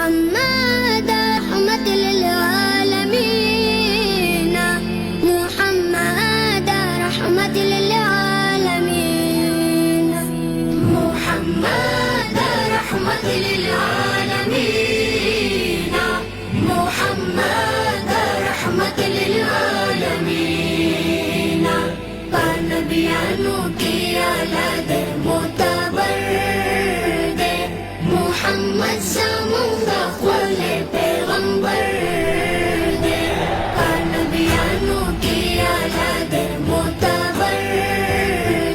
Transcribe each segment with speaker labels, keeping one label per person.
Speaker 1: محمد رحمة للعالمين، محمد رحمة للعالمين، محمد رحمة للعالمين، محمد رحمة للعالمين. نبيانو की औलाद मोतबर दे, मोहम्मद ज़ामुंगा ख़ुले पैगंबर दे. नबियानो की औलाद मोतबर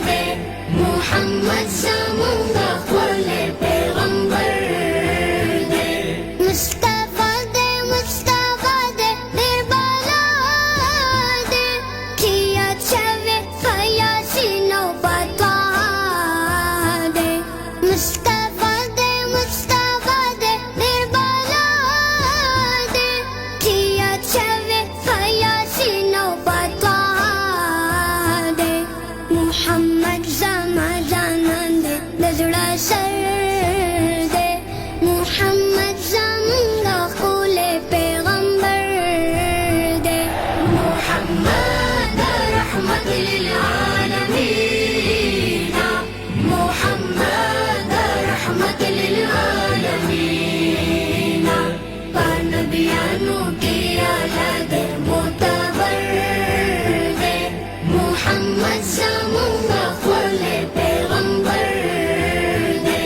Speaker 1: दे, मोहम्मद ज़ामुंगा ख़ुले पैगंबर दे. मुस्तफ़ा दे मुस्तफ़ा दे निर्बाला दे, किया छवे फयासी नौबता दे. मुस्तफ़ा दे मुस्तफ़ा दे निर्बाला दे, किया छवे फयासी नौबता दे. मुहम्मद ज़माज़ानन दे दजड़ा सर दे, मुहम्मद ज़ामुंगा ख़ुले पैगंबर दे. मुहम्मद रहमत लिलआलमीन, मुहम्मद रहमत लिलआलमीन. नबियानो की औलाद मोतबर दे, मुहम्मद ज़ामुंगा ख़ुले पैगंबर दे.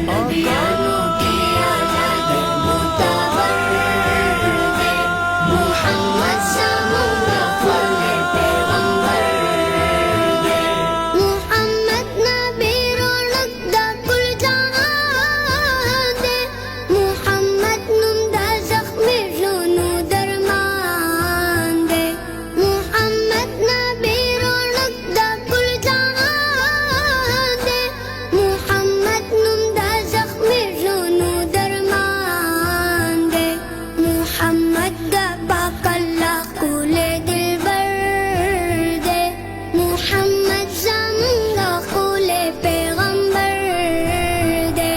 Speaker 1: नबियानो की औलाद मोतबर दे, मुहम्मद ज़ामुंगा ख़ुले पैगंबर दे. मुहम्मद नबी रौनक दा कुल जहां दे, मुहम्मद नुंदा ज़ख्मी ज़ुनू दरमान दे. मुहम्मद नबी रौनक दा कुल जहां दे, मुहम्मद नुंदा ज़ख्मी ज़ुनू दरमान दे. मुहम्मद दा पाक अल्लाह कुले दिलबर दे, मुहम्मद ज़ामुंगा ख़ुले पैगंबर दे.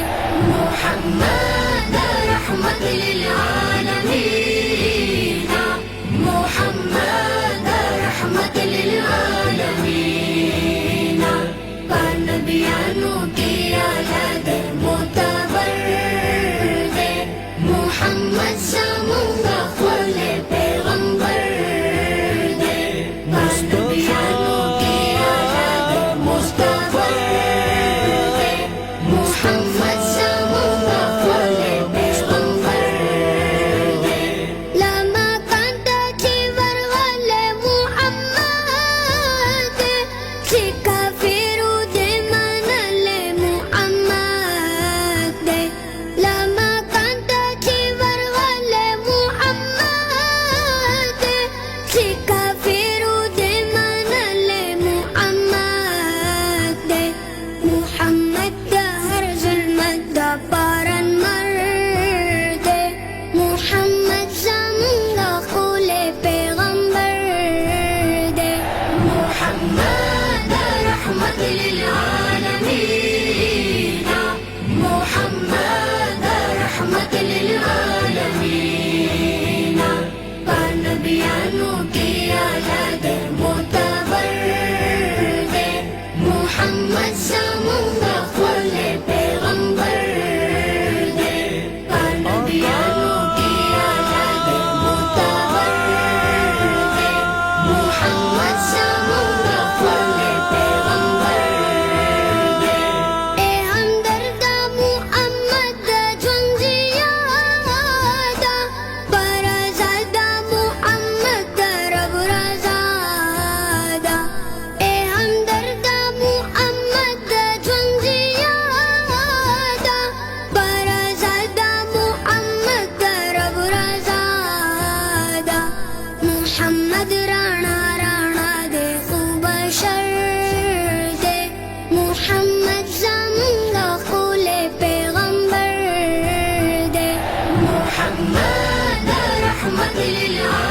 Speaker 1: मुहम्मद रहमत लिलआलमीन, मुहम्मद रहमत लिलआलमीन. नबियानो की औलाद मोतबर दे, मुहम्मद ज़ामुंगा ख़ुले पैगंबर दे. नबियानो की औलाद मोतबर दे, मुहम्मद ज़ामुंगा ख़ुले पैगंबर दे. लमा कांता चिवर वाले मुहम्मद, सिका फिरू दे मनले मुहम्मद दे. लमा कांता चिवर वाले मुहम्मद, सिका फिरू दे मनले मुहम्मद दे. मुहम्मद दा हर ज़ुल्मत दा पारन मर दे, मुहम्मद ज़ामुंगा ख़ुले पैगंबर दे. मुहम्मद रहमत लिलआलमीन, मुहम्मद रहमत लिलआलमीन. नबियानो की औलाद मोतबर दे, मुहम्मद ज़ामुंगा ख़ुले पैगंबर दे. नबियानो की औलाद मोतबर दे, मुहम्मद ज़ामुंगा ख़ुले पैगंबर दे. ए हमदर्दा मुहम्मद झुंझियादा, बराज़ादा मुहम्मद रब रज़ादा. ए हमदर्दा मुहम्मद झुंझियादा, बराज़ादा मुहम्मद रब रज़ादा. मुहम्मद राणा राणा दे खूब शर दे, मुहम्मद ज़ामुंगा ख़ुले पैगंबर दे. मुहम्मद रहमत लिलआलमीन.